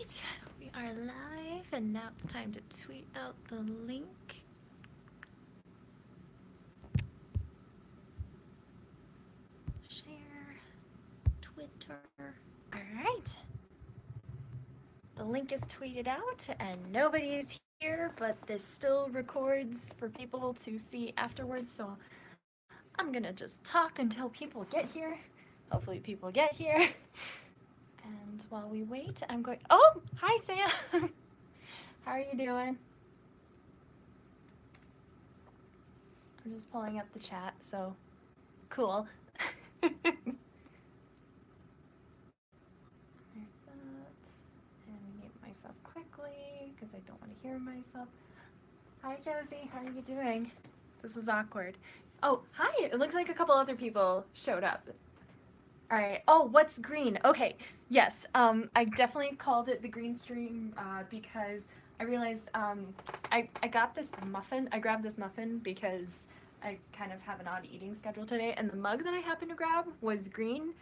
Alright, we are live and now it's time to tweet out the link. Share, Twitter. Alright. The link is tweeted out and nobody is here, but this still records for people to see afterwards, so I'm gonna just talk until people get here. Hopefully people get here. And while we wait, I'm going... Oh! Hi, Sam! How are you doing? I'm just pulling up the chat, so cool. Like that. And mute myself quickly because I don't want to hear myself. Hi, Josie. How are you doing? This is awkward. Oh, hi. It looks like a couple other people showed up. All right. Oh, what's green? Okay. Yes. I definitely called it the green stream because I realized I got this muffin. I grabbed this muffin because I kind of have an odd eating schedule today, and the mug that I happened to grab was green,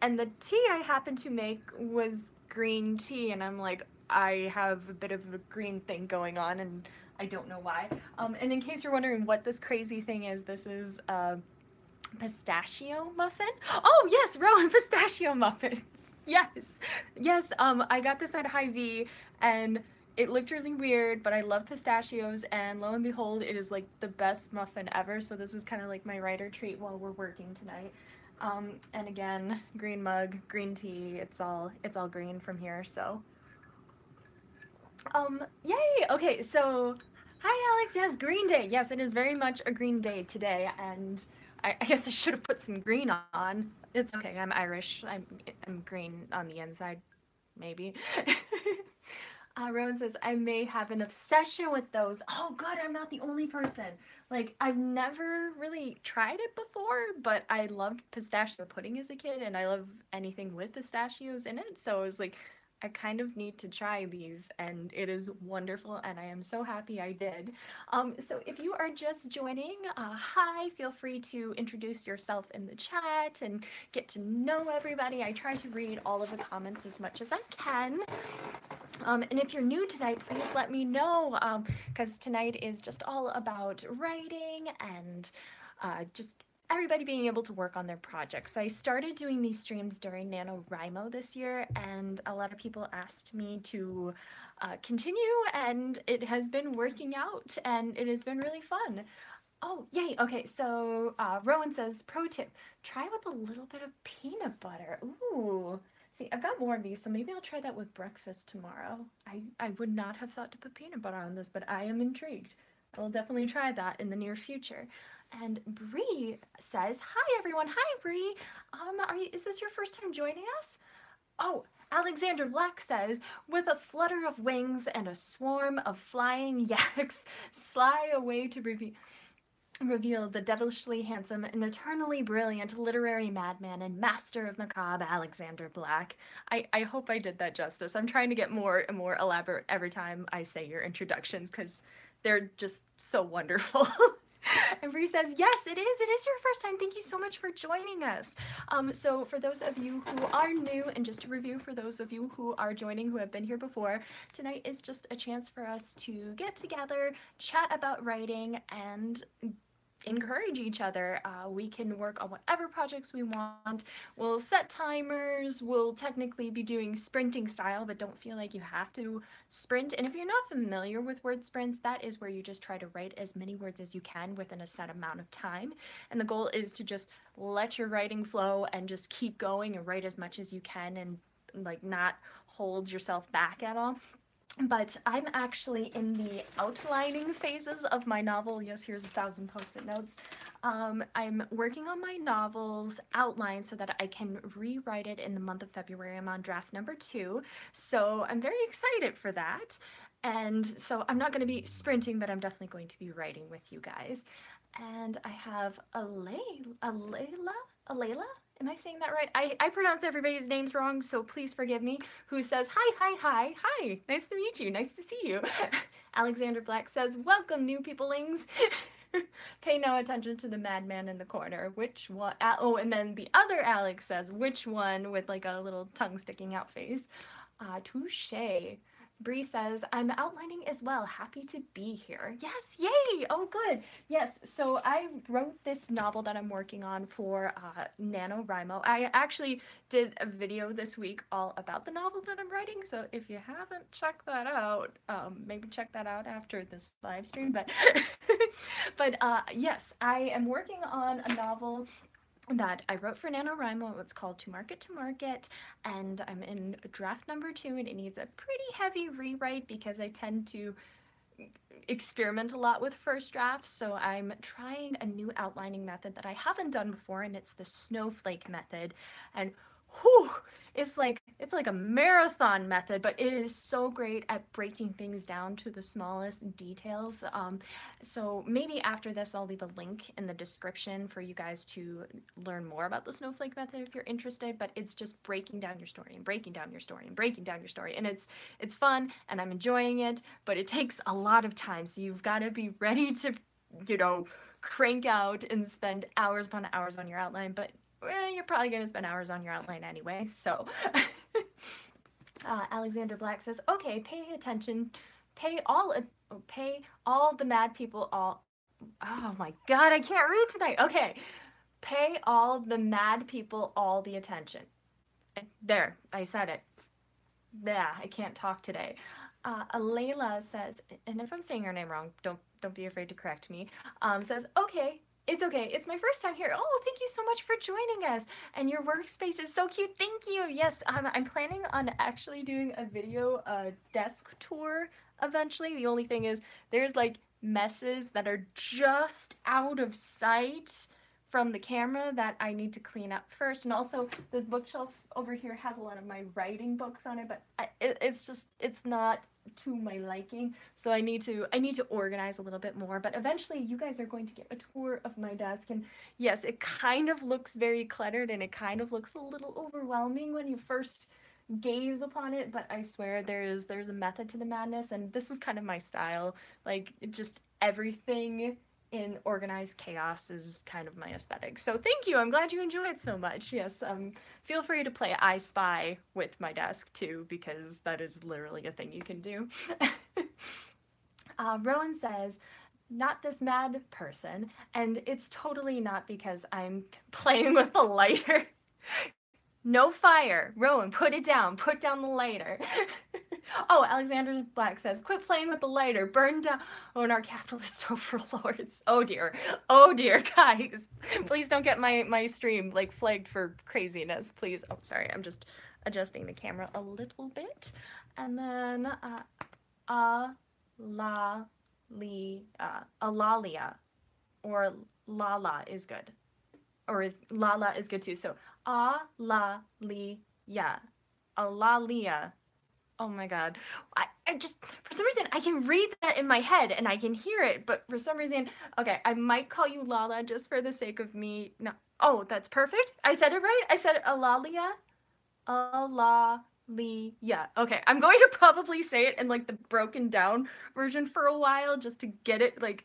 and the tea I happened to make was green tea, and I'm like, I have a bit of a green thing going on, and I don't know why. And in case you're wondering what this crazy thing is, this is pistachio muffin. Oh yes, Rowan, pistachio muffins. Yes, yes. I got this at Hy-Vee, and it looked really weird, but I love pistachios, and lo and behold, it is like the best muffin ever. So this is kind of like my writer treat while we're working tonight. And again, green mug, green tea. It's all green from here. So, yay. Okay, so hi Alex. Yes, Green Day. Yes, it is very much a green day today, and I guess I should have put some green on. It's okay. I'm Irish. I'm green on the inside, maybe. Rowan says, I may have an obsession with those. Oh, good. I'm not the only person. Like, I've never really tried it before, but I loved pistachio pudding as a kid, and I love anything with pistachios in it. So I was like, I kind of need to try these, and it is wonderful, and I am so happy I did. So if you are just joining, hi, feel free to introduce yourself in the chat and get to know everybody. I try to read all of the comments as much as I can. And if you're new tonight, please let me know, because tonight is just all about writing and just everybody being able to work on their projects. So I started doing these streams during NaNoWriMo this year, and a lot of people asked me to continue, and it has been working out, and it has been really fun. Oh, yay. Okay, so Rowan says, pro tip, try with a little bit of peanut butter. Ooh. See, I've got more of these, so maybe I'll try that with breakfast tomorrow. I would not have thought to put peanut butter on this, but I am intrigued. I will definitely try that in the near future. And Bree says, hi everyone. Hi Bree. Is this your first time joining us? Oh, Alexander Black says, with a flutter of wings and a swarm of flying yaks, sly away to reveal the devilishly handsome and eternally brilliant literary madman and master of macabre Alexander Black. I hope I did that justice. I'm trying to get more and more elaborate every time I say your introductions because they're just so wonderful. And Bree says, yes, it is. It is your first time. Thank you so much for joining us. So for those of you who are new, and just to review for those of you who are joining who have been here before, tonight is just a chance for us to get together, chat about writing, and encourage each other. We can work on whatever projects we want. We'll set timers. We'll technically be doing sprinting style, but don't feel like you have to sprint. And if you're not familiar with word sprints, that is where you just try to write as many words as you can within a set amount of time. And the goal is to just let your writing flow and just keep going and write as much as you can and like not hold yourself back at all. But I'm actually in the outlining phases of my novel. Yes, here's 1,000 post-it notes. I'm working on my novel's outline so that I can rewrite it in the month of February. I'm on draft number 2, so I'm very excited for that. And so I'm not going to be sprinting, but I'm definitely going to be writing with you guys. And I have Alayla? Am I saying that right? I pronounce everybody's names wrong, so please forgive me. Who says, hi. Nice to meet you. Nice to see you. Alexander Black says, welcome, new peoplings. Pay no attention to the madman in the corner. Which one? Oh, and then the other Alex says, which one, with like a little tongue sticking out face. Touche. Bree says, I'm outlining as well. Happy to be here. Yes, yay! Oh, good. Yes, so I wrote this novel that I'm working on for NaNoWriMo. I actually did a video this week all about the novel that I'm writing, so if you haven't checked that out, maybe check that out after this live stream. But, yes, I am working on a novel that I wrote for NaNoWriMo. It's called To Market to Market, and I'm in draft number 2, and it needs a pretty heavy rewrite because I tend to experiment a lot with first drafts. So I'm trying a new outlining method that I haven't done before, and it's the snowflake method. And whew, it's like a marathon method, but it is so great at breaking things down to the smallest details. So maybe after this, I'll leave a link in the description for you guys to learn more about the snowflake method if you're interested. But it's just breaking down your story and breaking down your story and breaking down your story, and it's fun and I'm enjoying it, but it takes a lot of time. So you've got to be ready to, crank out and spend hours upon hours on your outline. But you're probably going to spend hours on your outline anyway. So Alexander Black says, okay, pay all the mad people all. Oh my God, I can't read tonight. Okay, pay all the mad people all the attention. There, I said it. Yeah, I can't talk today. Alayla says, and if I'm saying her name wrong, don't be afraid to correct me. Says, okay, it's okay. It's my first time here. Oh, thank you so much for joining us. And your workspace is so cute. Thank you. Yes, I'm planning on actually doing a video desk tour eventually. The only thing is, there's like messes that are just out of sight from the camera that I need to clean up first. And also, this bookshelf over here has a lot of my writing books on it, but it's not to my liking. So I need to organize a little bit more. But eventually, you guys are going to get a tour of my desk. And yes, it kind of looks very cluttered, and it kind of looks a little overwhelming when you first gaze upon it, but I swear there's a method to the madness, and this is kind of my style. Like, just everything in organized chaos is kind of my aesthetic. So thank you. I'm glad you enjoy it so much. Yes, feel free to play I Spy with my desk too, because that is literally a thing you can do. Rowan says, not this mad person, and it's totally not because I'm playing with a lighter. No fire. Rowan, put it down. Put down the lighter. Oh, Alexander Black says, quit playing with the lighter. Burn down our capitalist overlords. Oh dear. Oh dear, guys. Please don't get my stream like flagged for craziness. Please. Oh, sorry. I'm just adjusting the camera a little bit. And then Alalia or Lala is good. Or is Lala is good too. So Alalia. Alalia. Oh my God. I just, for some reason, I can read that in my head and I can hear it, but for some reason, okay, I might call you Lala just for the sake of me. No. Oh, that's perfect. I said it right. I said Alalia. Alalia. Okay, I'm going to probably say it in like the broken down version for a while just to get it. Like,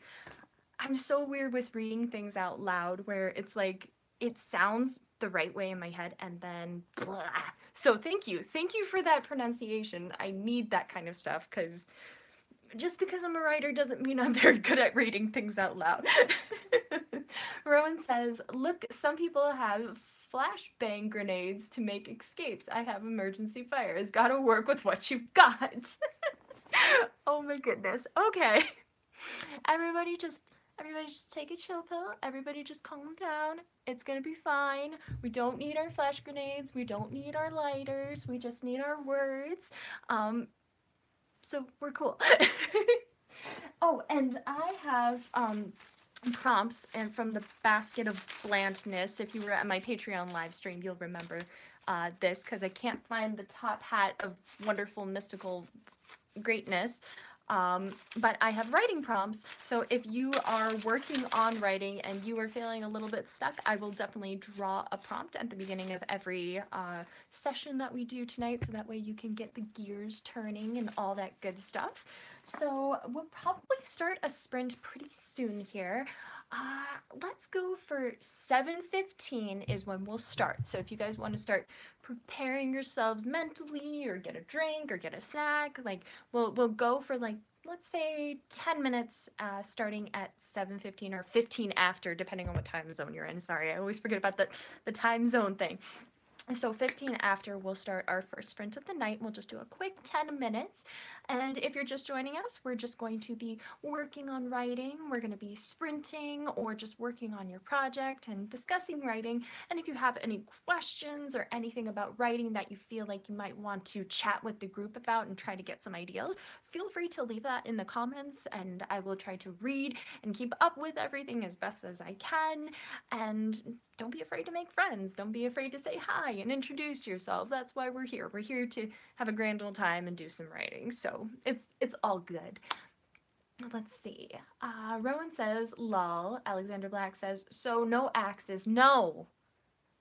I'm so weird with reading things out loud where it's like, it sounds the right way in my head and then blah. So thank you for that pronunciation. I need that kind of stuff, because just because I'm a writer doesn't mean I'm very good at reading things out loud. Rowan says, look, some people have flashbang grenades to make escapes. I have emergency fires. Gotta work with what you've got. Oh my goodness. Okay. Everybody just take a chill pill. Everybody just calm down. It's gonna be fine. We don't need our flash grenades. We don't need our lighters. We just need our words. So we're cool. Oh, and I have prompts, and from the basket of blandness. If you were at my Patreon live stream, you'll remember this, because I can't find the top hat of wonderful mystical greatness. But I have writing prompts, so if you are working on writing and you are feeling a little bit stuck, I will definitely draw a prompt at the beginning of every session that we do tonight, so that way you can get the gears turning and all that good stuff. So we'll probably start a sprint pretty soon here. Let's go for 7:15 is when we'll start. So if you guys want to start preparing yourselves mentally or get a drink or get a snack, like we'll go for like let's say 10 minutes starting at 7:15 or 15 after depending on what time zone you're in. Sorry, I always forget about the time zone thing. So 15 after, we'll start our first sprint of the night. We'll just do a quick 10 minutes. And if you're just joining us, we're just going to be working on writing. We're going to be sprinting or just working on your project and discussing writing. And if you have any questions or anything about writing that you feel like you might want to chat with the group about and try to get some ideas, feel free to leave that in the comments and I will try to read and keep up with everything as best as I can. And don't be afraid to make friends. Don't be afraid to say hi and introduce yourself. That's why we're here. We're here to have a grand old time and do some writing. So it's all good. Let's see. Rowan says, lol. Alexander Black says, so no axes. No.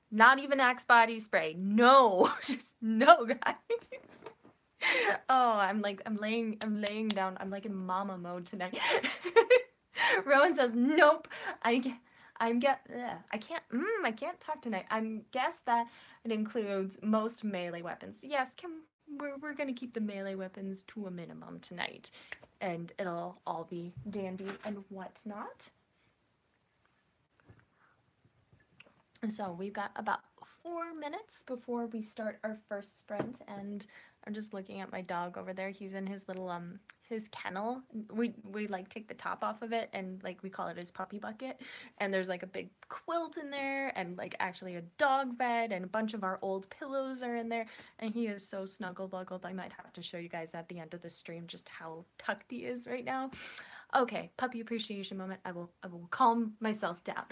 Not even Axe body spray. No. Just no, guys. Oh, I'm laying down. I'm like in mama mode tonight. Rowan says, nope. I can't talk tonight. I guess that it includes most melee weapons. Yes, we're gonna keep the melee weapons to a minimum tonight, and it'll all be dandy and whatnot. So we've got about 4 minutes before we start our first sprint, and I'm just looking at my dog over there. He's in his little his kennel. We like take the top off of it and like we call it his puppy bucket. And there's like a big quilt in there and like actually a dog bed and a bunch of our old pillows are in there. And he is so snuggle buggled. I might have to show you guys at the end of the stream just how tucked he is right now. Okay, puppy appreciation moment. I will calm myself down.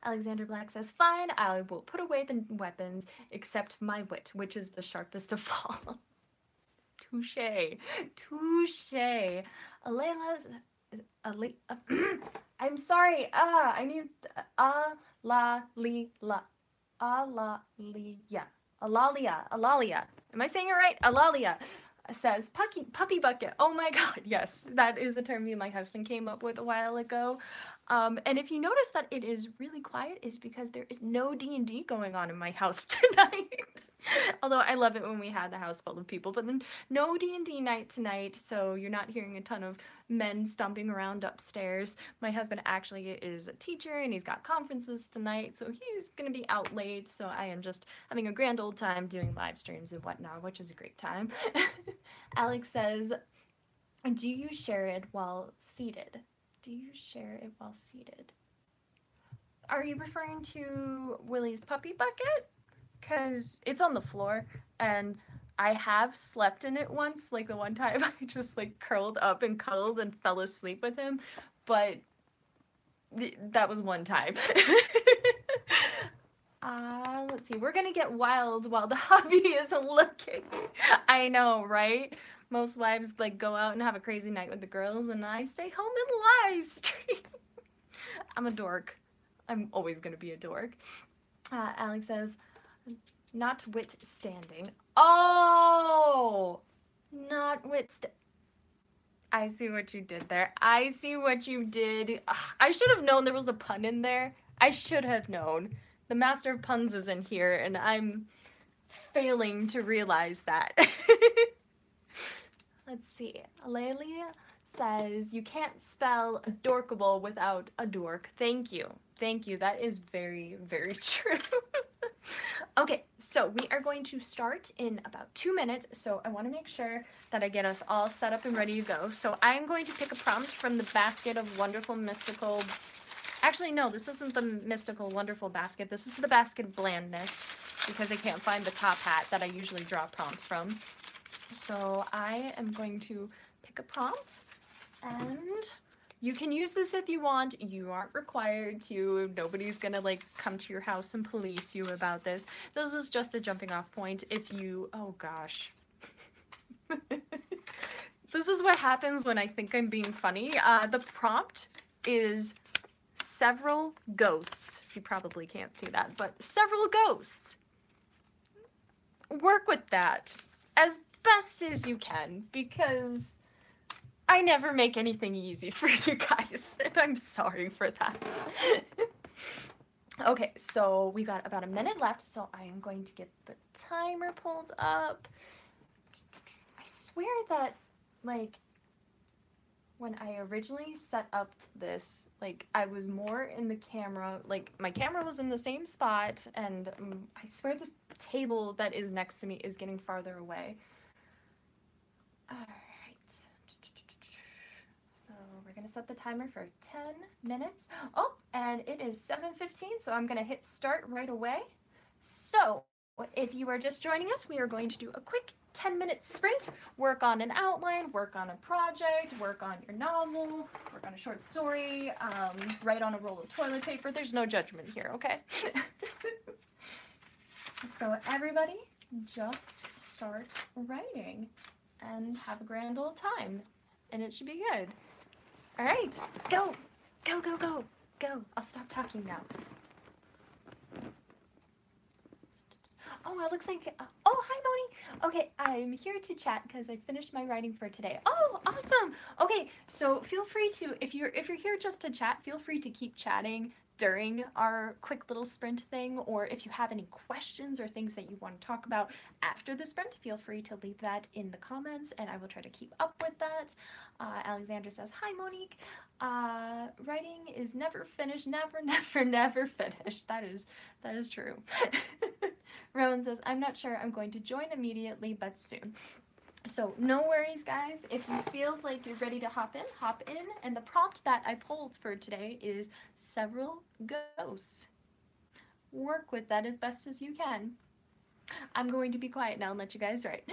Alexander Black says, fine, I will put away the weapons except my wit, which is the sharpest of all. Touche. Touche. Alayla's... I'm sorry. I need... Alalia. Am I saying it right? Alalia says, puppy bucket. Oh my god, yes. That is a term me and my husband came up with a while ago. And if you notice that it is really quiet, is because there is no D&D going on in my house tonight. Although I love it when we had the house full of people, but then no D&D night tonight, so you're not hearing a ton of men stomping around upstairs. My husband actually is a teacher and he's got conferences tonight, so he's gonna be out late, so I am just having a grand old time doing live streams and whatnot, which is a great time. Alex says, do you share it while seated? Do you share it while seated? Are you referring to Willie's puppy bucket? Because it's on the floor, and I have slept in it once, like the one time I just like curled up and cuddled and fell asleep with him, but that was one time. Let's see, we're gonna get wild while the hubby is looking. I know, right? Most wives like go out and have a crazy night with the girls and I stay home and live stream. I'm a dork. I'm always gonna be a dork. Alex says, notwithstanding. Oh! I see what you did there. I see what you did. Ugh, I should have known there was a pun in there. I should have known. The master of puns is in here and I'm failing to realize that. Let's see. Alelia says, you can't spell adorkable without a dork. Thank you. Thank you. That is very, very true. Okay, so we are going to start in about 2 minutes. So I want to make sure that I get us all set up and ready to go. So I'm going to pick a prompt from the basket of wonderful mystical... Actually, no, this isn't the mystical wonderful basket. This is the basket of blandness because I can't find the top hat that I usually draw prompts from. So I am going to pick a prompt, and you can use this if you want. You aren't required to. Nobody's gonna like come to your house and police you about this. This is just a jumping off point if you, oh gosh. This is what happens when I think I'm being funny. The prompt is several ghosts. You probably can't see that, but several ghosts. Work with that as best as you can, because I never make anything easy for you guys, and I'm sorry for that. Okay, so we got about a minute left, so I am going to get the timer pulled up. I swear that, like, when I originally set up this, like, I was more in the camera, like, my camera was in the same spot, and I swear this table that is next to me is getting farther away. Alright. So we're gonna set the timer for 10 minutes. Oh, and it is 7:15, so I'm gonna hit start right away. So if you are just joining us, we are going to do a quick 10-minute sprint, work on an outline, work on a project, work on your novel, work on a short story, write on a roll of toilet paper. There's no judgment here, okay? So everybody just start writing and have a grand old time, and it should be good. All right, go, go, go, go, go. I'll stop talking now. Oh, it looks like, oh, hi, Moni. Okay, I'm here to chat because I finished my writing for today. Oh, awesome. Okay, so feel free to, if you're here just to chat, feel free to keep chatting during our quick little sprint thing, or if you have any questions or things that you want to talk about after the sprint, feel free to leave that in the comments, and I will try to keep up with that. Alexandra says, hi, Monique. Writing is never finished, never, never, never finished. That is true. Rowan says, I'm not sure I'm going to join immediately, but soon. So no worries, guys. If you feel like you're ready to hop in. And the prompt that I pulled for today is several ghosts. Work with that as best as you can. I'm going to be quiet now and let you guys write.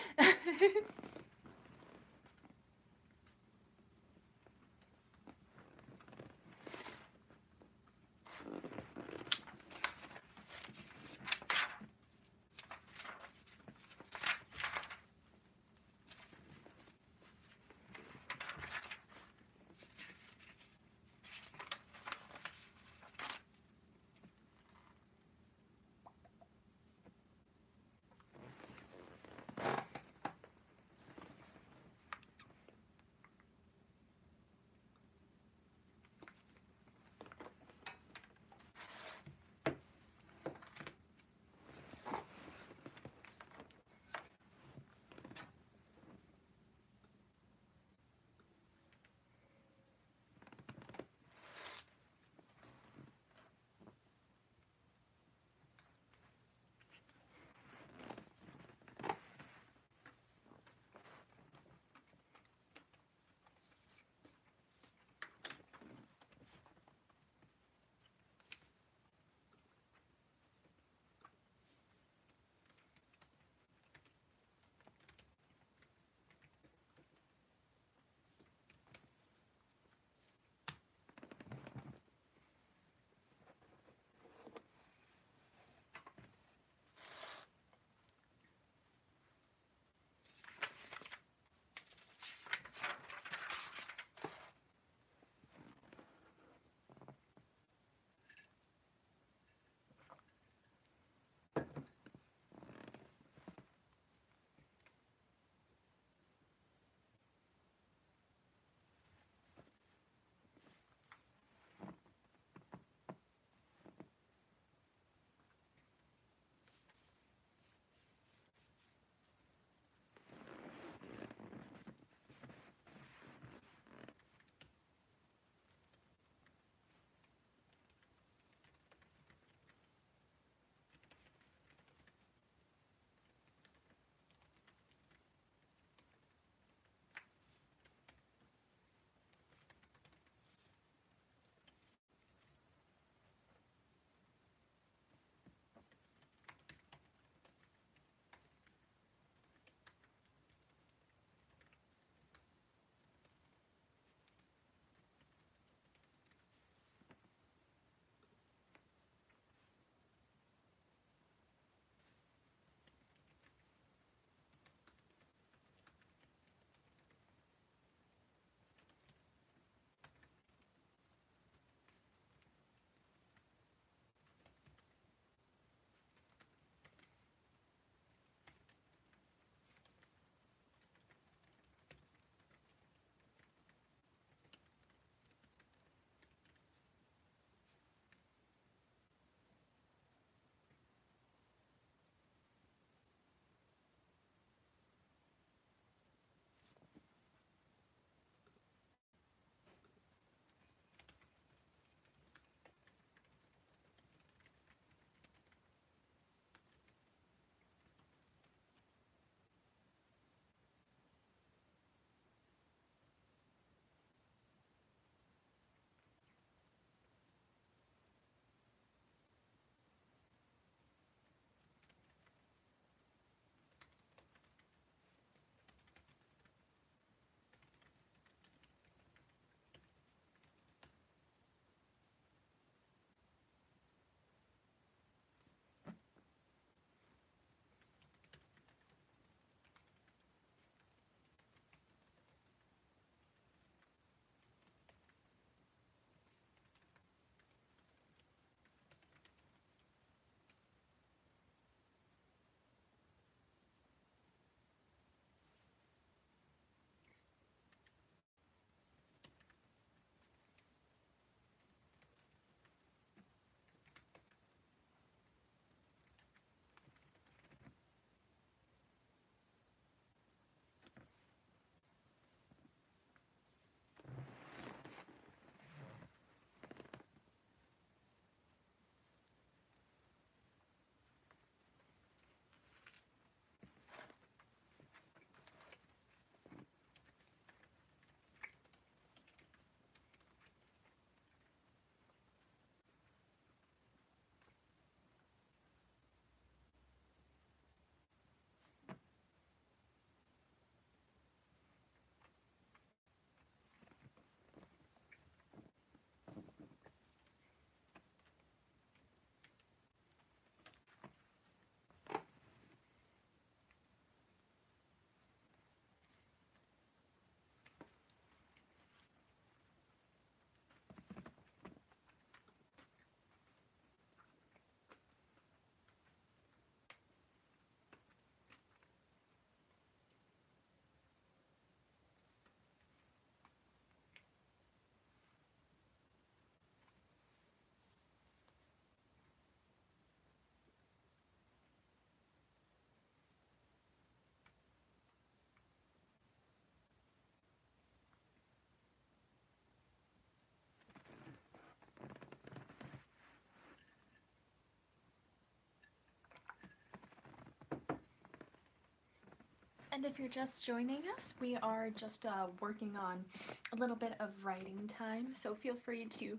And if you're just joining us, we are just working on a little bit of writing time, so feel free to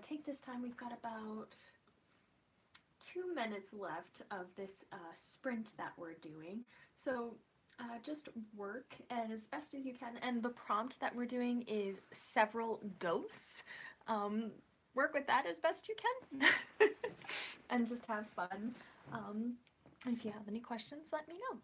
take this time. We've got about 2 minutes left of this sprint that we're doing, so just work as best as you can. And the prompt that we're doing is several ghosts. Work with that as best you can and just have fun. If you have any questions, let me know.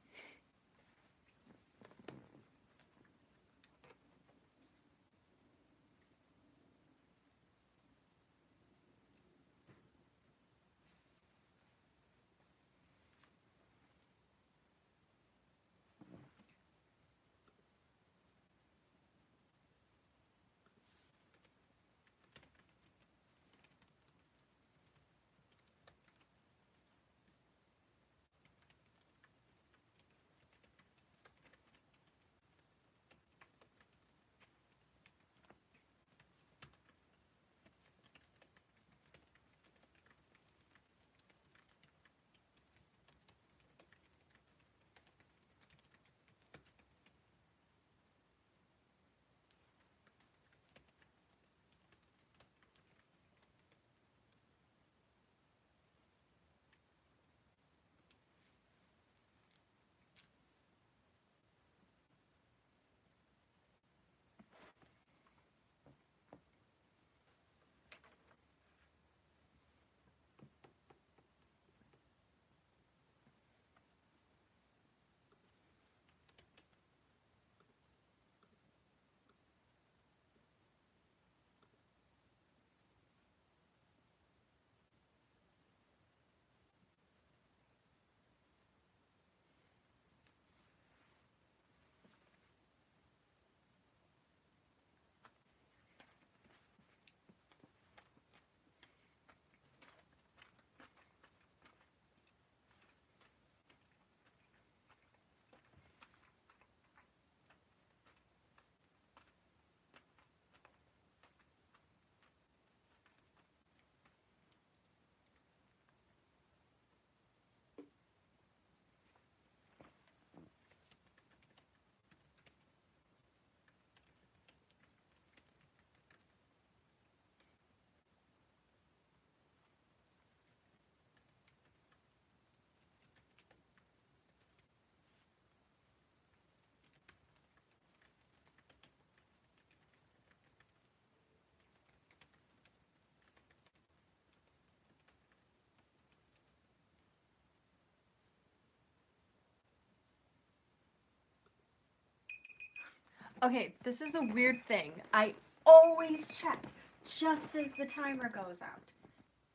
Okay, this is a weird thing. I always check just as the timer goes out.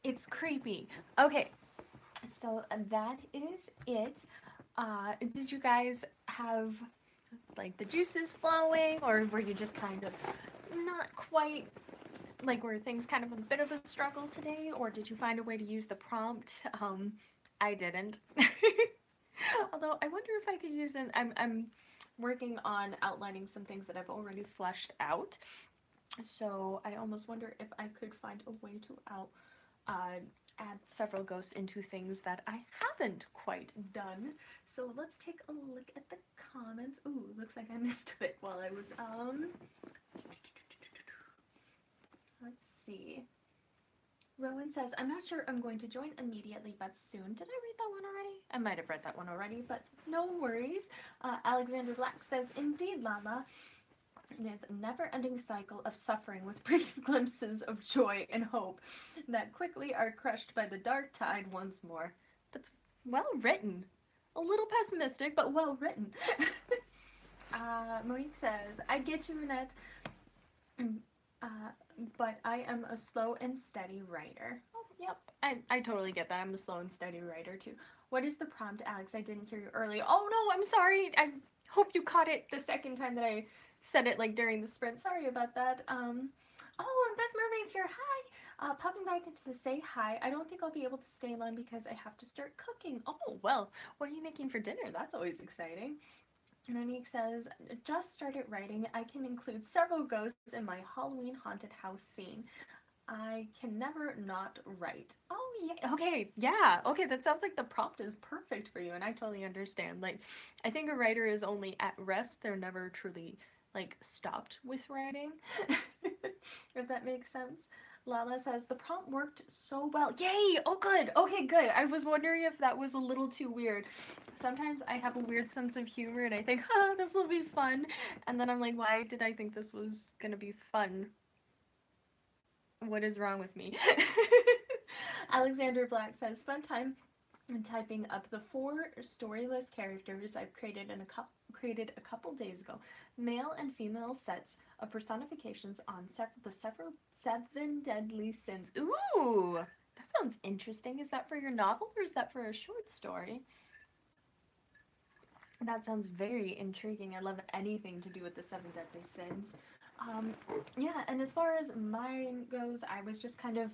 It's creepy. Okay, so that is it. Did you guys have like the juices flowing, or were you just kind of not quite, like, were things kind of a bit of a struggle today, or did you find a way to use the prompt? I didn't. Although I wonder if I could use it. I'm working on outlining some things that I've already fleshed out. So I almost wonder if I could find a way to add several ghosts into things that I haven't quite done. So let's take a look at the comments. Ooh, looks like I missed a bit while I was let's see. Rowan says, I'm not sure I'm going to join immediately, but soon. Did I read that one already? I might have read that one already, but no worries. Alexander Black says, indeed, Lala. It is a never-ending cycle of suffering with brief glimpses of joy and hope that quickly are crushed by the dark tide once more. That's well written. A little pessimistic, but well written. Monique says, I get you, Annette. But I am a slow and steady writer. Oh, yep, I totally get that. I'm a slow and steady writer too. What is the prompt, Alex? I didn't hear you earlier. Oh no, I'm sorry. I hope you caught it the second time that I said it, like during the sprint. Sorry about that. Oh, and Best Mermaid's here. Hi. Popping back in to say hi. I don't think I'll be able to stay long because I have to start cooking. Oh, well, what are you making for dinner? That's always exciting. Monique says, just started writing. I can include several ghosts in my Halloween haunted house scene. I can never not write. Oh yeah. Okay. Yeah. Okay. That sounds like the prompt is perfect for you, and I totally understand. Like, I think a writer is only at rest. They're never truly like stopped with writing. If that makes sense. Lala says the prompt worked so well. Yay! Oh, good. Okay, good. I was wondering if that was a little too weird. Sometimes I have a weird sense of humor, and I think, this will be fun, and then I'm like, why did I think this was gonna be fun? What is wrong with me? Alexander Black says, spend time typing up the 4 storyless characters I've created a couple days ago. Male and female sets of personifications on the several 7 deadly sins. Ooh, that sounds interesting. Is that for your novel or is that for a short story? That sounds very intriguing. I love anything to do with the 7 deadly sins. Um, yeah, and as far as mine goes, I was just kind of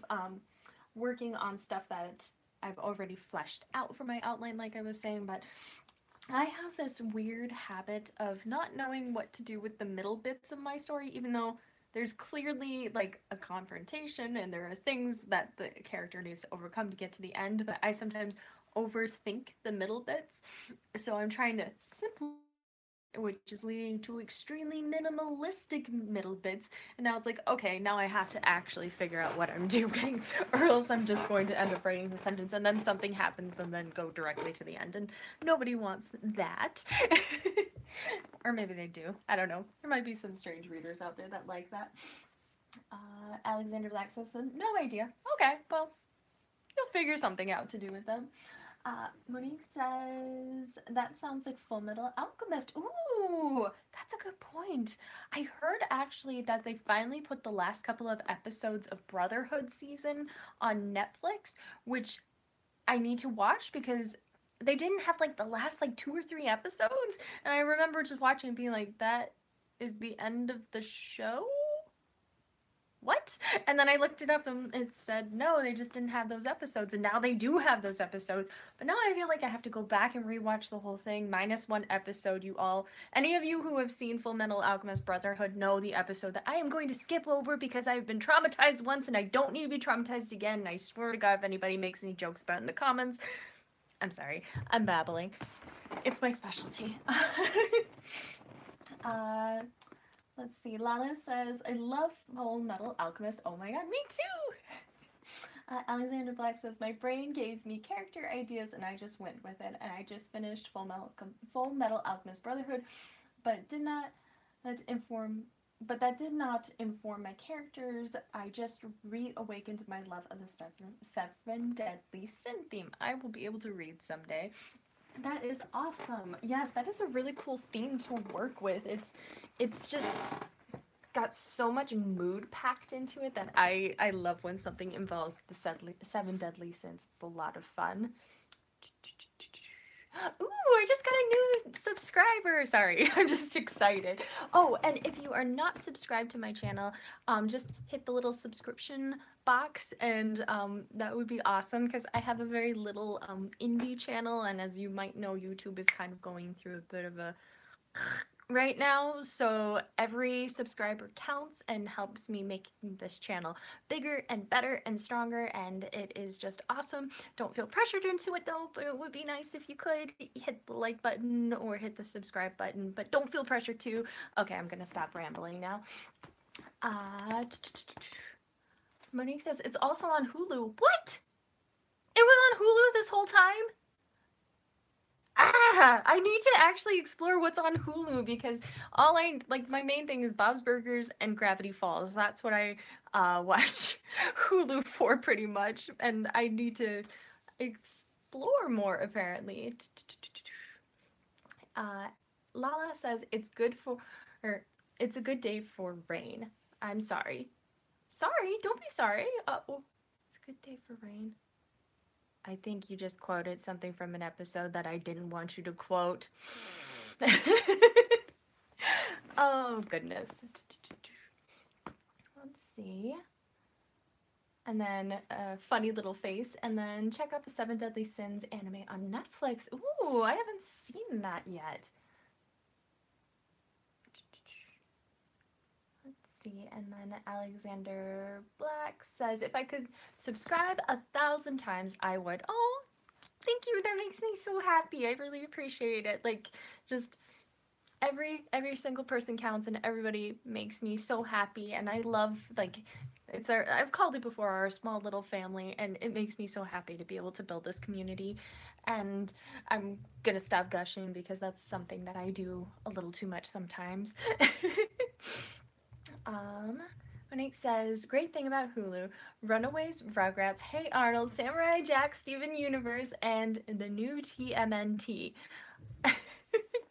working on stuff that I've already fleshed out for my outline, like I was saying, but I have this weird habit of not knowing what to do with the middle bits of my story, even though there's clearly like a confrontation and there are things that the character needs to overcome to get to the end, but I sometimes overthink the middle bits. So I'm trying to simplify, which is leading to extremely minimalistic middle bits. And now it's like, okay, now I have to actually figure out what I'm doing, or else I'm just going to end up writing the sentence and then something happens and then go directly to the end. And nobody wants that. Or maybe they do. I don't know. There might be some strange readers out there that like that. Alexander Black says, so, no idea. Okay, well, you'll figure something out to do with them. Monique says, that sounds like Full Metal Alchemist. Ooh, that's a good point. I heard actually that they finally put the last couple of episodes of Brotherhood season on Netflix, which I need to watch because they didn't have like the last like 2 or 3 episodes. And I remember just watching and being like, that is the end of the show? What? And then I looked it up and it said, no, they just didn't have those episodes. And now they do have those episodes. But now I feel like I have to go back and rewatch the whole thing, minus 1 episode, you all. Any of you who have seen Full Metal Alchemist Brotherhood know the episode that I am going to skip over because I've been traumatized once and I don't need to be traumatized again. And I swear to God, if anybody makes any jokes about it in the comments, I'm sorry. I'm babbling. It's my specialty. uh, Let's see. Lana says, I love Full Metal Alchemist. Oh my god, me too! Alexander Black says, my brain gave me character ideas and I just went with it. And I just finished Full Metal Alchemist Brotherhood, but that did not inform my characters. I just reawakened my love of the seven deadly sin theme. I will be able to read someday. That is awesome. Yes, that is a really cool theme to work with. It's just got so much mood packed into it that I love when something involves the 7 deadly sins. It's a lot of fun. Ooh, I just got a new subscriber. Sorry, I'm just excited. Oh, and if you are not subscribed to my channel, just hit the little subscription box and that would be awesome because I have a very little indie channel, and as you might know, YouTube is kind of going through a bit of a right now, so every subscriber counts and helps me make this channel bigger and better and stronger, and it is just awesome. Don't feel pressured into it though, but it would be nice if you could hit the like button or hit the subscribe button, but don't feel pressured to. Okay, I'm gonna stop rambling now. Monique says it's also on Hulu. What? It was on Hulu this whole time? I need to actually explore what's on Hulu because my main thing is Bob's Burgers and Gravity Falls. That's what I watch Hulu for pretty much, and I need to explore more apparently. Lala says it's it's a good day for rain. I'm sorry. Sorry, don't be sorry. It's a good day for rain. I think you just quoted something from an episode that I didn't want you to quote. Oh, goodness. Let's see. And then a funny little face. And then check out the 7 Deadly Sins anime on Netflix. Ooh, I haven't seen that yet. Let's see, and then Alexander Black says, if I could subscribe 1,000 times, I would. Oh, thank you. That makes me so happy. I really appreciate it. Like, just every single person counts, and everybody makes me so happy. And I love, like, it's our, I've called it before, our small little family, and it makes me so happy to be able to build this community. And I'm gonna stop gushing because that's something that I do a little too much sometimes. um Monique says, great thing about Hulu: Runaways, Rugrats, Hey Arnold, Samurai Jack, Steven Universe, and the new TMNT.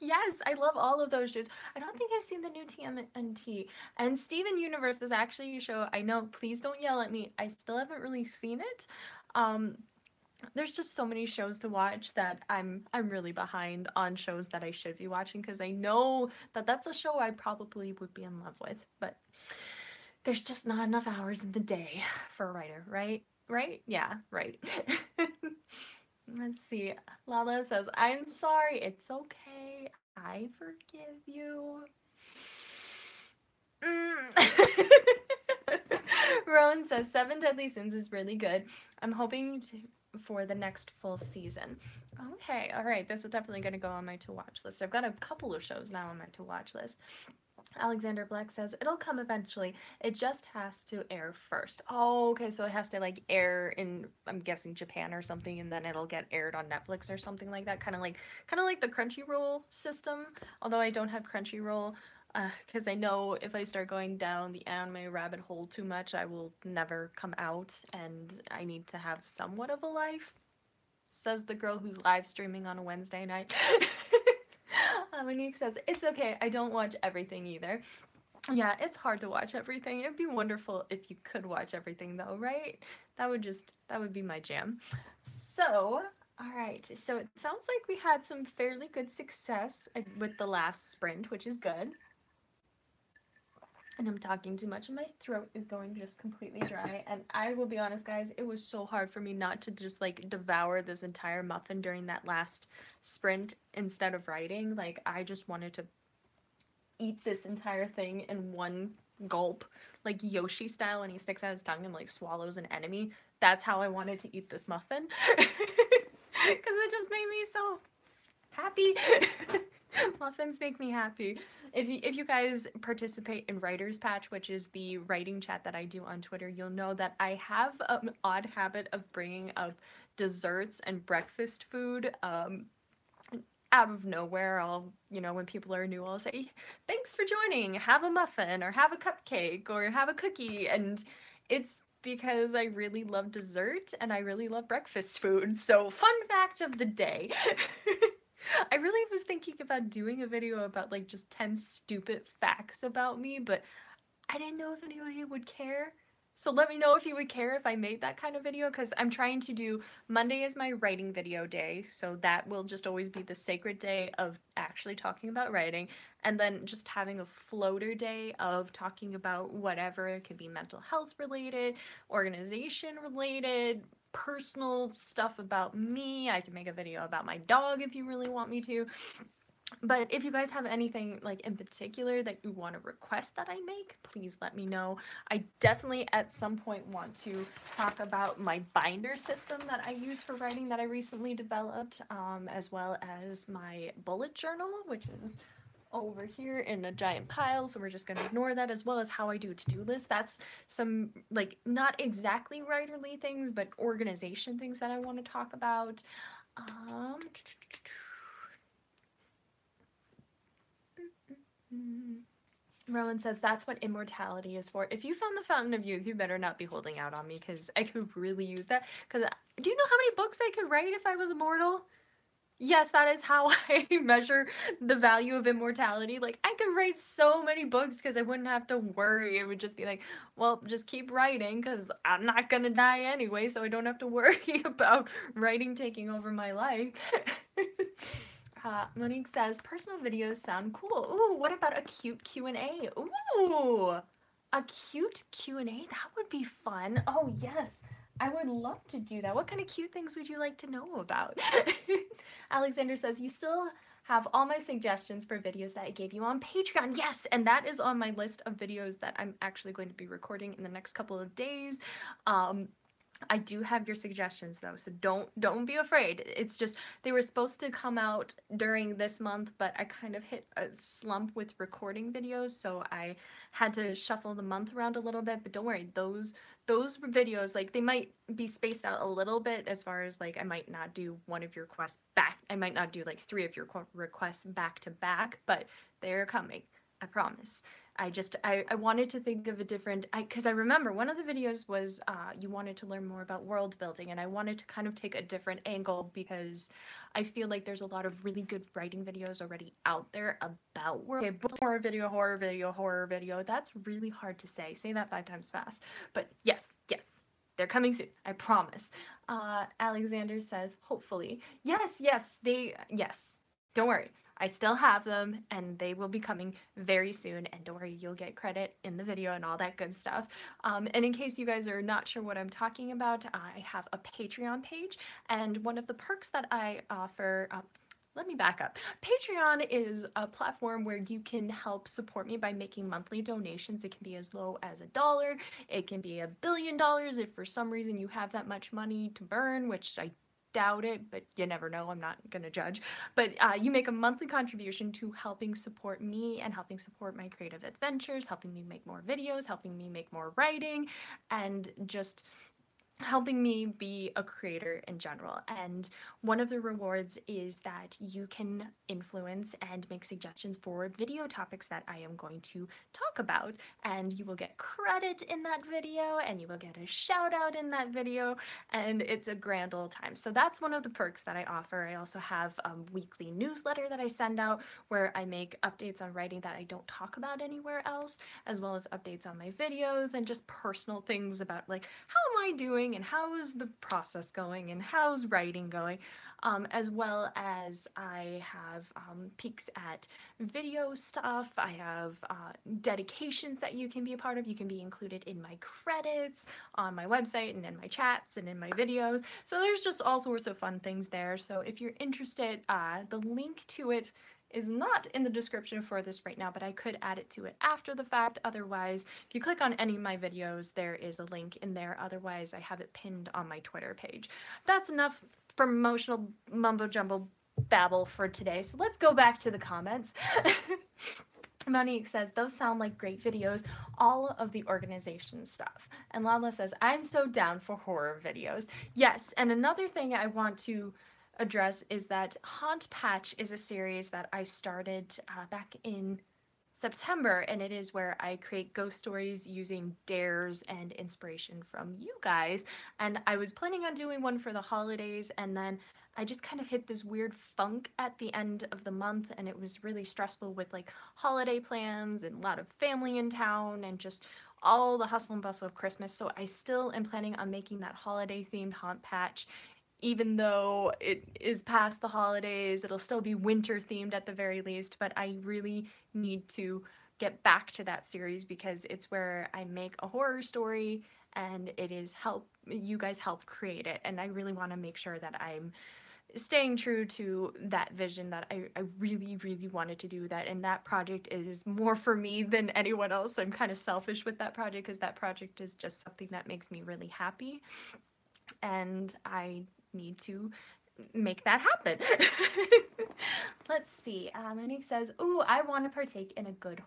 Yes, I love all of those shows. I don't think I've seen the new TMNT. And Steven Universe is actually a show I know. Please don't yell at me. I still haven't really seen it. Um, there's just so many shows to watch that I'm really behind on shows that I should be watching because I know that that's a show I probably would be in love with. But there's just not enough hours in the day for a writer, right? Right? Yeah, right. Let's see. Lala says, I'm sorry. It's okay. I forgive you. Rowan says, Seven Deadly Sins is really good. I'm hoping for the next full season. Okay, all right. This is definitely going to go on my to watch list. I've got a couple of shows now on my to watch list. Alexander Black says, it'll come eventually. It just has to air first. Oh, okay. So it has to like air in, I'm guessing, Japan or something, and then it'll get aired on Netflix or something like that. Kind of like the Crunchyroll system. Although I don't have Crunchyroll, because I know if I start going down the anime rabbit hole too much, I will never come out, and I need to have somewhat of a life. Says the girl who's live streaming on a Wednesday night. Monique says, it's okay, I don't watch everything either. Yeah, it's hard to watch everything. It'd be wonderful if you could watch everything though, right? That would be my jam. So, all right. So it sounds like we had some fairly good success with the last sprint, which is good. And I'm talking too much and my throat is going just completely dry. And I will be honest, guys, it was so hard for me not to just like devour this entire muffin during that last sprint instead of writing. Like, I just wanted to eat this entire thing in one gulp, like Yoshi style, and he sticks out his tongue and like swallows an enemy. That's how I wanted to eat this muffin. Because it just made me so happy. Muffins make me happy. If you guys participate in Writer's Patch, which is the writing chat that I do on Twitter, you'll know that I have an odd habit of bringing up desserts and breakfast food out of nowhere. I'll, when people are new, I'll say, thanks for joining, have a muffin, or have a cupcake, or have a cookie. And it's because I really love dessert and I really love breakfast food. So, fun fact of the day. I really was thinking about doing a video about like just 10 stupid facts about me, but I didn't know if anybody would care. So let me know if you would care if I made that kind of video, because I'm trying to do Monday is my writing video day, so that will just always be the sacred day of actually talking about writing, and then just having a floater day of talking about whatever. It could be mental health related, organization related, personal stuff about me. I can make a video about my dog if you really want me to. But if you guys have anything like in particular that you want to request that I make, please let me know. I definitely at some point want to talk about my binder system that I use for writing that I recently developed, as well as my bullet journal, which is over here in a giant pile, so we're just going to ignore that, as well as how I do to-do lists. That's some like not exactly writerly things, but organization things that I want to talk about. um Rowan says that's what immortality is for. If you found the Fountain of Youth, you better not be holding out on me, because I could really use that. Because do you know how many books I could write if I was immortal? Yes, that is how I measure the value of immortality. Like, I could write so many books because I wouldn't have to worry. It would just be like, well, just keep writing because I'm not gonna die anyway, so I don't have to worry about writing taking over my life. Monique says, personal videos sound cool. Ooh, what about a cute Q&A? Ooh, a cute Q&A? That would be fun. Oh, yes. I would love to do that. What kind of cute things would you like to know about? Alexander says, you still have all my suggestions for videos that I gave you on Patreon. Yes, and that is on my list of videos that I'm actually going to be recording in the next couple of days. I do have your suggestions though, so don't be afraid. It's just they were supposed to come out during this month, but I kind of hit a slump with recording videos, so I had to shuffle the month around a little bit. But don't worry, those videos, like, they might be spaced out a little bit as far as, like, I might not do one of your requests back. I might not do like 3 of your requests back to back, but they're coming. I promise. I wanted to think of a different, because I remember one of the videos was you wanted to learn more about world building, and I wanted to kind of take a different angle because I feel like there's a lot of really good writing videos already out there about world. Okay, horror video, horror video, horror video. That's really hard to say. Say that 5 times fast. But yes, yes. They're coming soon, I promise. Alexander says, hopefully. Yes, yes. Don't worry. I still have them, and they will be coming very soon, and don't worry, you'll get credit in the video and all that good stuff. And in case you guys are not sure what I'm talking about, I have a Patreon page, and one of the perks that I offer, let me back up. Patreon is a platform where you can help support me by making monthly donations. It can be as low as $1. It can be $1 billion if for some reason you have that much money to burn, which I doubt it, but you never know. I'm not gonna judge. But you make a monthly contribution to helping support me and helping support my creative adventures, helping me make more videos, helping me make more writing, and just helping me be a creator in general. And one of the rewards is that you can influence and make suggestions for video topics that I am going to talk about, and you will get credit in that video, and you will get a shout out in that video, and it's a grand old time. So that's one of the perks that I offer. I also have a weekly newsletter that I send out where I make updates on writing that I don't talk about anywhere else, as well as updates on my videos and just personal things about, like, how am I doing and how is the process going and how's writing going, as well as I have peeks at video stuff. I have dedications that you can be a part of. You can be included in my credits on my website and in my chats and in my videos. So there's just all sorts of fun things there. So if you're interested, the link to it is not in the description for this right now, but I could add it to it after the fact. Otherwise, if you click on any of my videos, there is a link in there. Otherwise, I have it pinned on my Twitter page. That's enough promotional mumbo jumbo babble for today. So let's go back to the comments. Monique says, those sound like great videos, all of the organization stuff. And Lala says, I'm so down for horror videos. Yes, and another thing I want to address is that Haunt Patch is a series that I started back in September, and it is where I create ghost stories using dares and inspiration from you guys. And I was planning on doing one for the holidays, and then I just kind of hit this weird funk at the end of the month, and it was really stressful with, like, holiday plans and a lot of family in town and just all the hustle and bustle of Christmas. So I still am planning on making that holiday themed Haunt Patch. Even though it is past the holidays, it'll still be winter themed at the very least, but I really need to get back to that series because it's where I make a horror story, and it is you guys help create it, and I really want to make sure that I'm staying true to that vision that I really, really wanted to do that. And that project is more for me than anyone else. I'm kind of selfish with that project because that project is just something that makes me really happy, and I need to make that happen. Let's see. Monique says, "Ooh, I want to partake in a good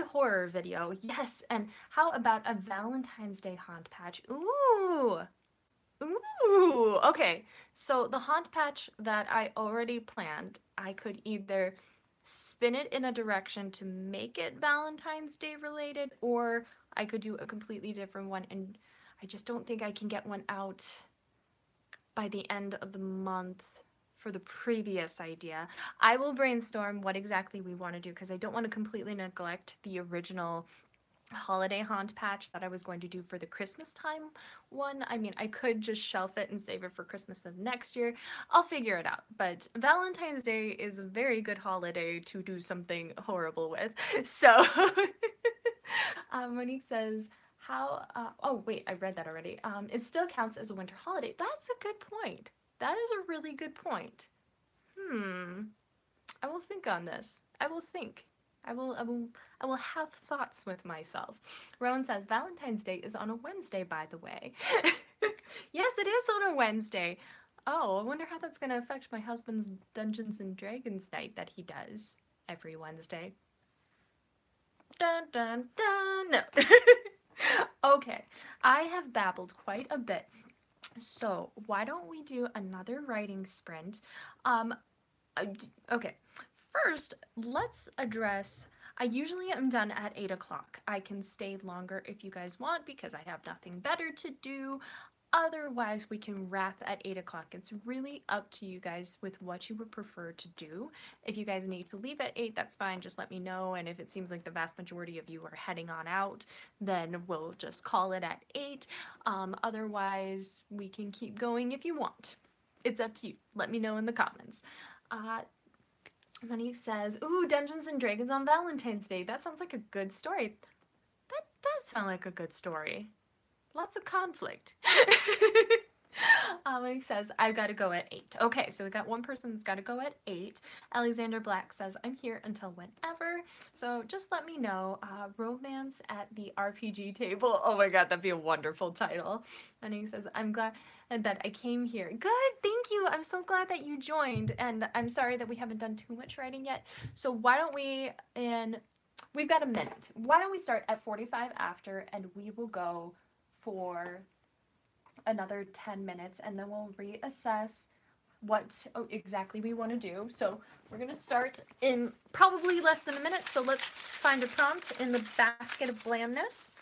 horror video." Yes, and how about a Valentine's Day Haunt Patch? Ooh. Ooh. Okay. So the Haunt Patch that I already planned, I could either spin it in a direction to make it Valentine's Day related, or I could do a completely different one, and I just don't think I can get one out by the end of the month for the previous idea. I will brainstorm what exactly we want to do because I don't want to completely neglect the original holiday haunt patch that I was going to do for the Christmas time one. I mean, I could just shelf it and save it for Christmas of next year. I'll figure it out. But Valentine's Day is a very good holiday to do something horrible with. So Monique says, how, oh wait, I read that already. It still counts as a winter holiday. That's a good point. That is a really good point. I will think on this. I will think. I will have thoughts with myself. Rowan says Valentine's Day is on a Wednesday, by the way. Yes, it is on a Wednesday. Oh, I wonder how that's going to affect my husband's Dungeons and Dragons night that he does every Wednesday. Dun dun dun. No. Okay, I have babbled quite a bit. So, why don't we do another writing sprint? Okay, first, let's address. I usually am done at 8 o'clock. I can stay longer if you guys want because I have nothing better to do. Otherwise, we can wrap at 8 o'clock. It's really up to you guys with what you would prefer to do. If you guys need to leave at 8, that's fine. Just let me know. And if it seems like the vast majority of you are heading on out, then we'll just call it at 8. Otherwise, we can keep going if you want. It's up to you. Let me know in the comments. Then he says, ooh, Dungeons and Dragons on Valentine's Day. That sounds like a good story. That does sound like a good story. Lots of conflict. He says, I've got to go at 8. Okay, so we got one person that's got to go at 8. Alexander Black says, I'm here until whenever. So just let me know. Romance at the RPG table. Oh my god, that'd be a wonderful title. And he says, I'm glad that I came here. Good, thank you. I'm so glad that you joined. And I'm sorry that we haven't done too much writing yet. So why don't we, we've got a minute. Why don't we start at 45 after and we will go for another 10 minutes and then we'll reassess what exactly we want to do. So we're going to start in probably less than a minute. So let's find a prompt in the basket of blandness.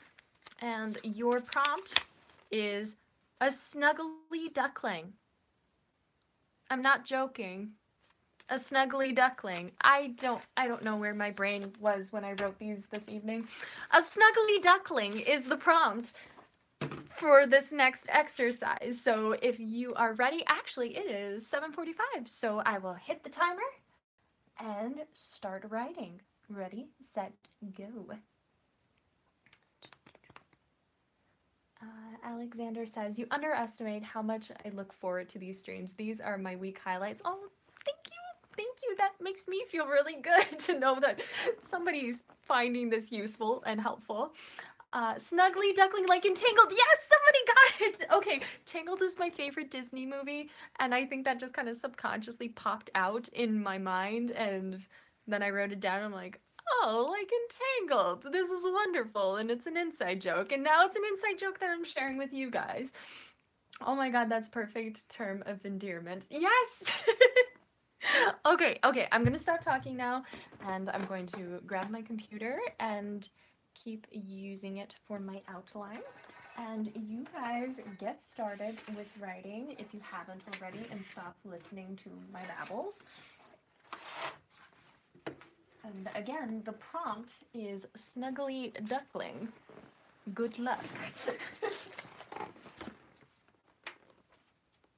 And your prompt is a snuggly duckling. I'm not joking. A snuggly duckling. I don't know where my brain was when I wrote these this evening. A snuggly duckling is the prompt for this next exercise. So if you are ready, actually it is 7:45, so I will hit the timer and start writing. Ready, set, go. Alexander says, you underestimate how much I look forward to these streams. These are my week highlights. Oh, thank you. Thank you. That makes me feel really good to know that somebody's finding this useful and helpful. Snuggly Duckling like in Tangled. Yes, somebody got it. Okay, Tangled is my favorite Disney movie, and I think that just kind of subconsciously popped out in my mind, and then I wrote it down. I'm like, oh, like Entangled. This is wonderful, and it's an inside joke, and now it's an inside joke that I'm sharing with you guys. Oh my god, that's perfect term of endearment. Yes! Okay, I'm gonna stop talking now, and I'm going to grab my computer and keep using it for my outline. And you guys get started with writing if you haven't already, and stop listening to my babbles. And again, the prompt is Snuggly Duckling. Good luck.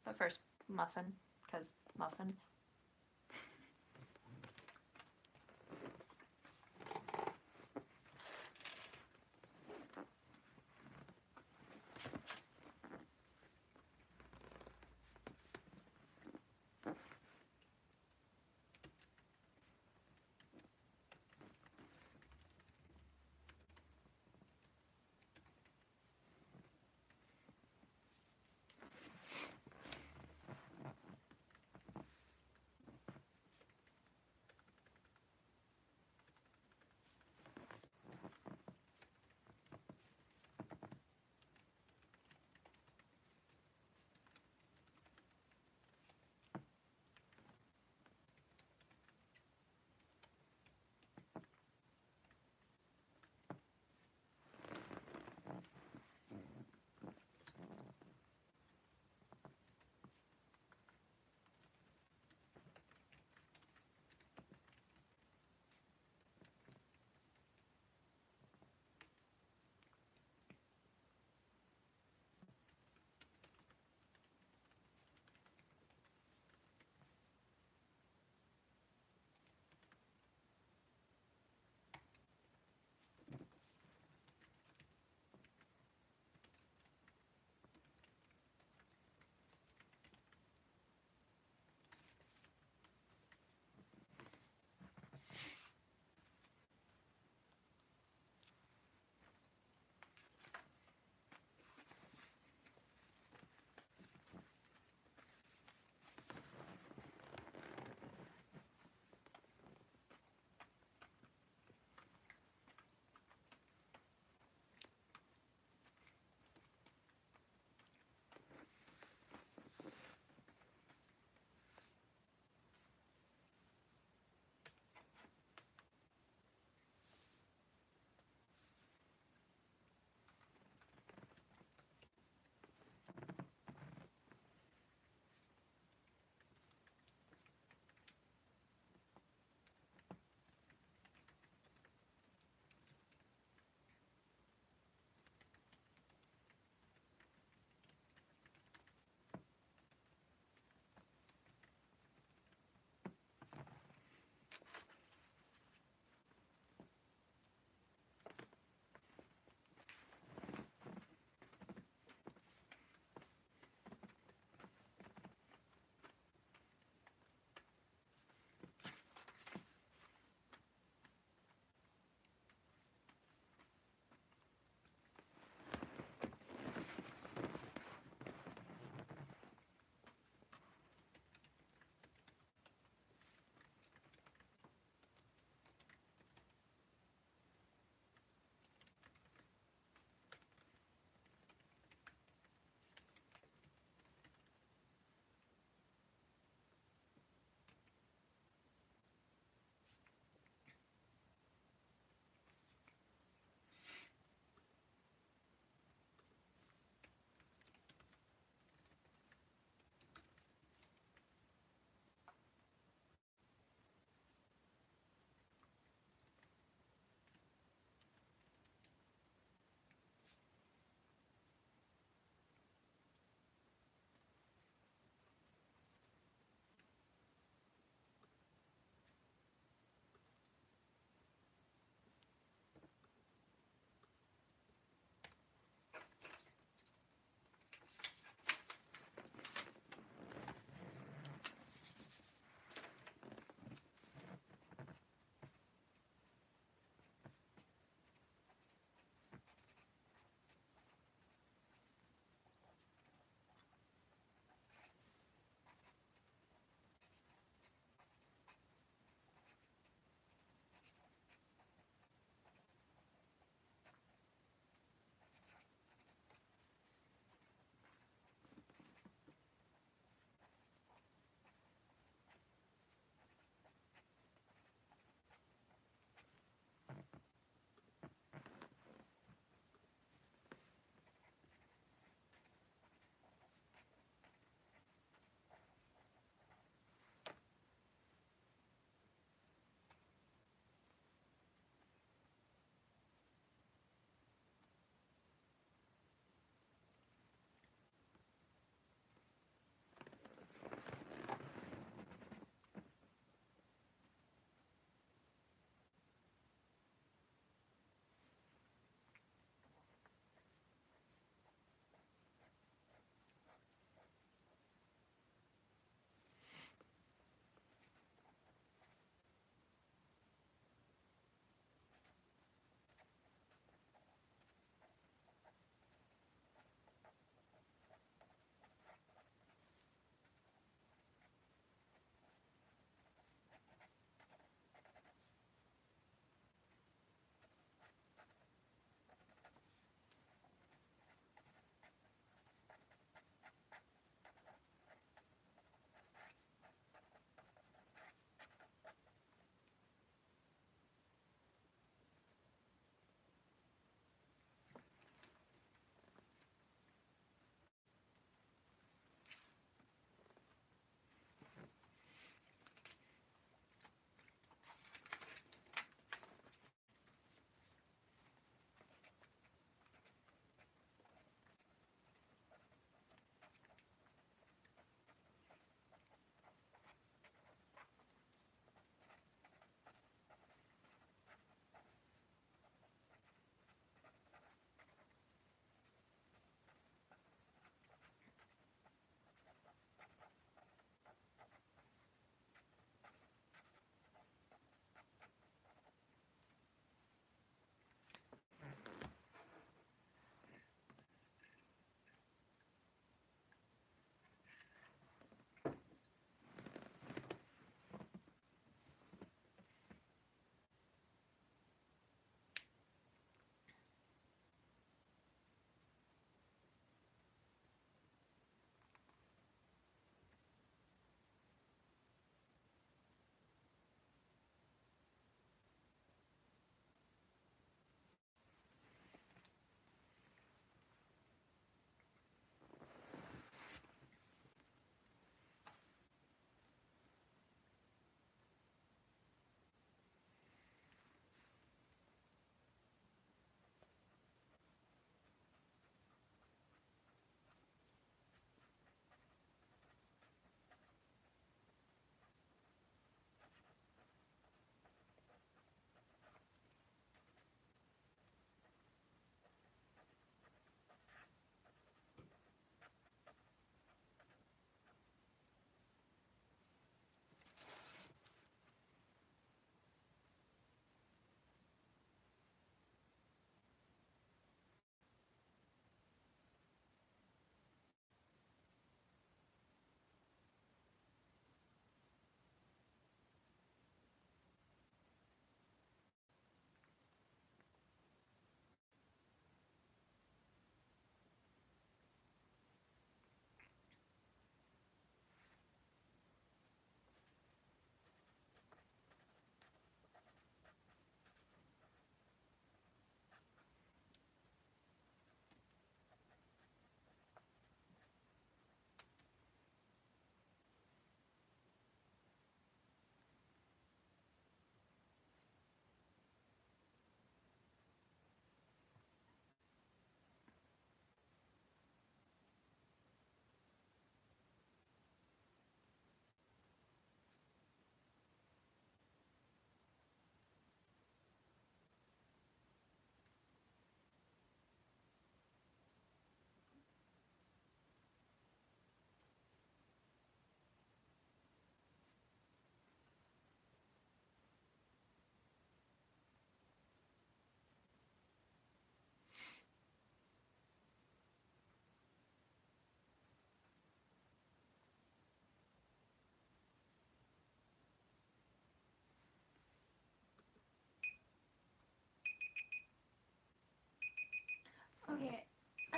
But first, muffin, because muffin.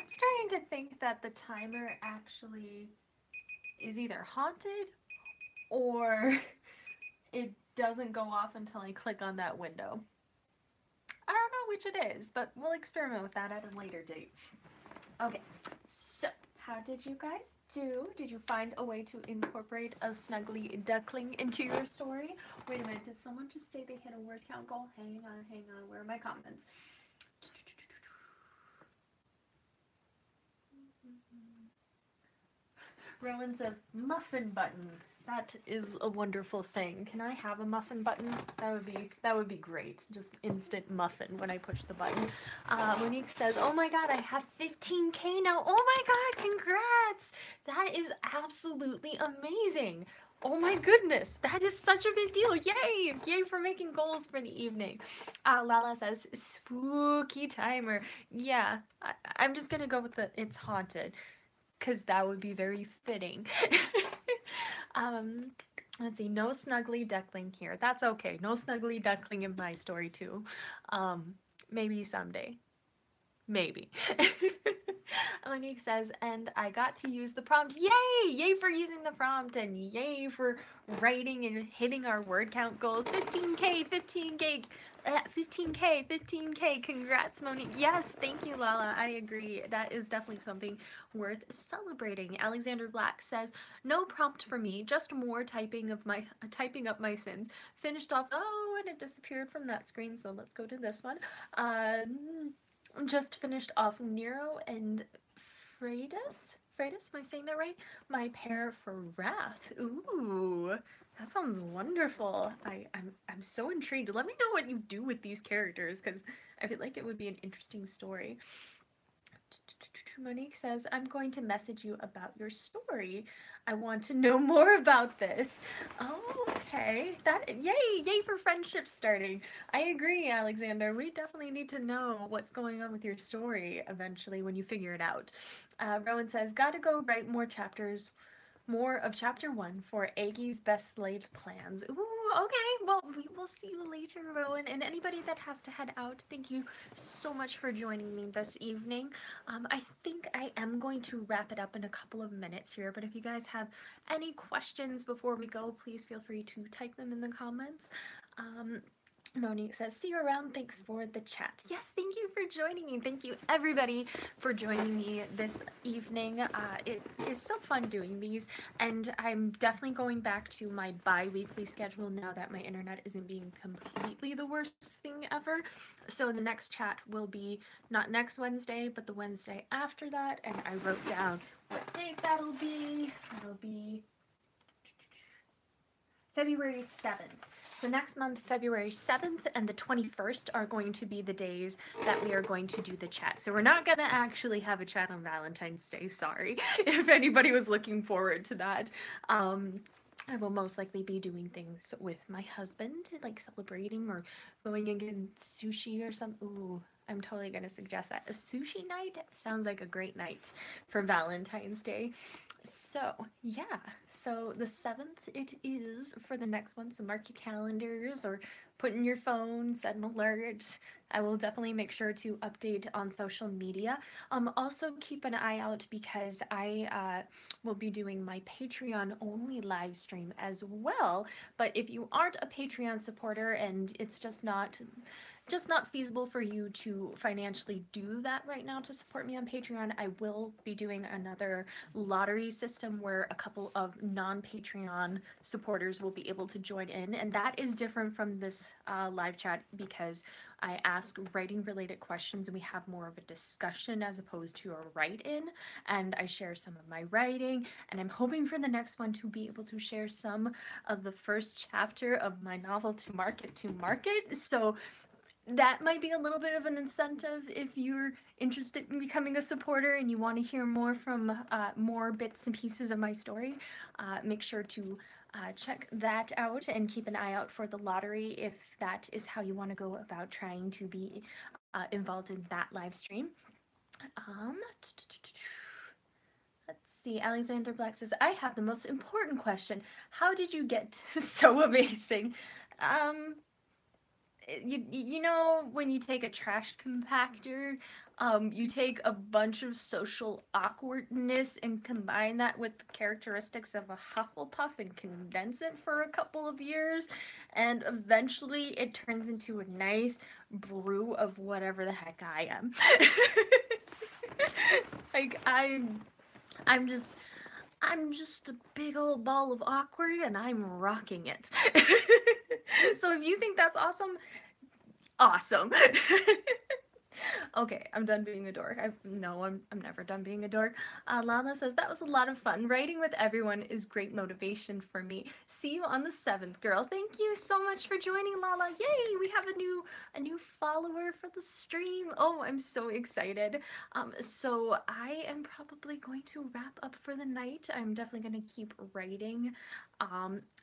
starting to think that the timer actually is either haunted or it doesn't go off until I click on that window. I don't know which it is, but we'll experiment with that at a later date. Okay, so how did you guys do? Did you find a way to incorporate a snuggly duckling into your story? Wait a minute, did someone just say they hit a word count goal? Hang on, where are my comments? Rowan says, muffin button. That is a wonderful thing. Can I have a muffin button? That would be great. Just instant muffin when I push the button. Monique says, oh my god, I have 15K now. Oh my god, congrats! That is absolutely amazing. Oh my goodness, that is such a big deal. Yay! Yay for making goals for the evening. Lala says, spooky timer. Yeah, I'm just gonna go with the it's haunted, because that would be very fitting. um, let's see, no snuggly duckling here. That's okay. No snuggly duckling in my story too. Maybe someday. Maybe. Monique says, and I got to use the prompt. Yay! Yay for using the prompt, and yay for writing and hitting our word count goals. 15K, 15K, 15K, 15K. Congrats, Monique. Yes, thank you, Lala. I agree. That is definitely something worth celebrating. Alexander Black says, no prompt for me, just more typing up my sins. Finished off. Oh, and it disappeared from that screen, so let's go to this one. Just finished off Nero and Freydis? Freydis, am I saying that right? My pair for Wrath. Ooh, that sounds wonderful. I'm so intrigued. Let me know what you do with these characters, because I feel like it would be an interesting story. Monique says, I'm going to message you about your story. I want to know more about this. Oh, okay. Yay for friendship starting. I agree, Alexander. We definitely need to know what's going on with your story eventually when you figure it out. Rowan says, gotta go write more of chapter 1 for Aggie's best laid plans. Ooh, okay. Well, we will see you later, Rowan. And anybody that has to head out, thank you so much for joining me this evening. I think I am going to wrap it up in a couple of minutes here, but if you guys have any questions before we go, please feel free to type them in the comments. Monique says, see you around. Thanks for the chat. Yes, thank you for joining me. Thank you, everybody, for joining me this evening. It is so fun doing these, and I'm definitely going back to my bi-weekly schedule now that my internet isn't being completely the worst thing ever. So the next chat will be not next Wednesday, but the Wednesday after that, and I wrote down what date that'll be. That'll be February 7th. So next month, February 7th and the 21st are going to be the days that we are going to do the chat. So we're not going to actually have a chat on Valentine's Day, sorry, if anybody was looking forward to that. I will most likely be doing things with my husband, like celebrating or going and getting sushi or something. Ooh, I'm totally going to suggest that. A sushi night sounds like a great night for Valentine's Day. So, yeah, so the 7th it is for the next one, so mark your calendars or put in your phone, set an alert. I will definitely make sure to update on social media. Also keep an eye out because I will be doing my Patreon only live stream as well. But if you aren't a Patreon supporter and it's just not feasible for you to financially do that right now to support me on Patreon, I will be doing another lottery system where a couple of non-Patreon supporters will be able to join in, and that is different from this live chat because I ask writing related questions and we have more of a discussion as opposed to a write-in, and I share some of my writing, and I'm hoping for the next one to be able to share some of the first chapter of my novel to market. So that might be a little bit of an incentive if you're interested in becoming a supporter and you want to hear more from more bits and pieces of my story. Make sure to check that out and keep an eye out for the lottery if that is how you want to go about trying to be involved in that live stream. Let's see. Alexander Black says, I have the most important question. How did you get so amazing? you know when you take a trash compactor, you take a bunch of social awkwardness and combine that with the characteristics of a Hufflepuff and condense it for a couple of years, and eventually it turns into a nice brew of whatever the heck I am. Like I'm just I'm just a big old ball of awkward and I'm rocking it. So if you think that's awesome, awesome. Okay, I'm done being a dork. No, I'm never done being a dork. Lana says that was a lot of fun. Writing with everyone is great motivation for me. See you on the 7th, girl. Thank you so much for joining, Lala. Yay, we have a new follower for the stream. Oh, I'm so excited. So I am probably going to wrap up for the night. I'm definitely going to keep writing,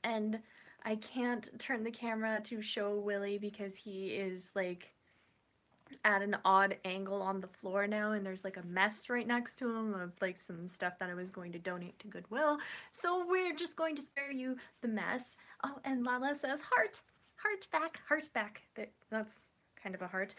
and I can't turn the camera to show Willie because he is like at an odd angle on the floor now, and there's like a mess right next to him of like some stuff that I was going to donate to Goodwill. So we're just going to spare you the mess. Oh, and Lala says heart back. That's kind of a heart.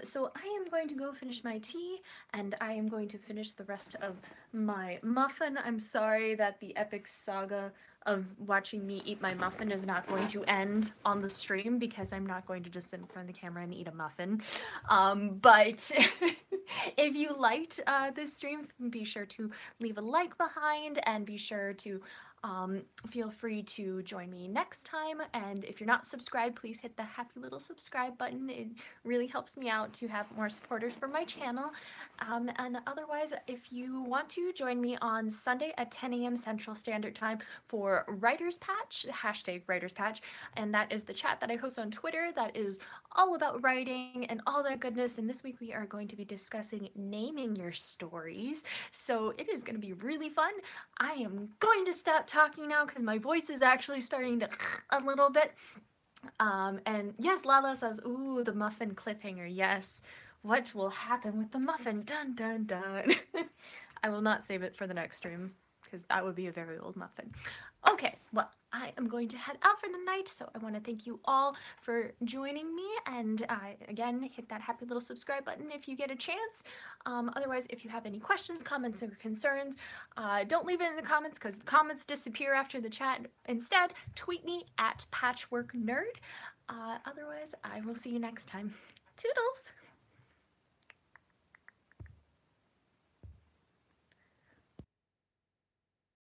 So I am going to go finish my tea, and I am going to finish the rest of my muffin. I'm sorry that the epic saga of watching me eat my muffin is not going to end on the stream because I'm not going to just sit in front of the camera and eat a muffin. But if you liked this stream, be sure to leave a like behind and be sure to feel free to join me next time. And if you're not subscribed, please hit the happy little subscribe button. It really helps me out to have more supporters for my channel. And otherwise, if you want to join me on Sunday at 10 a.m. Central Standard Time for Writer's Patch, hashtag Writer's Patch, and that is the chat that I host on Twitter that is all about writing and all that goodness. And this week we are going to be discussing naming your stories. So it is going to be really fun. I am going to stop talking now because my voice is actually starting to a little bit. And yes, Lala says, ooh, the muffin cliffhanger. Yes. What will happen with the muffin? Dun dun dun. I will not save it for the next stream because that would be a very old muffin. Okay, well, I am going to head out for the night, so I want to thank you all for joining me, and again, hit that happy little subscribe button if you get a chance. Otherwise, if you have any questions, comments, or concerns, don't leave it in the comments because the comments disappear after the chat. Instead, tweet me at patchworknerd. Otherwise, I will see you next time. Toodles!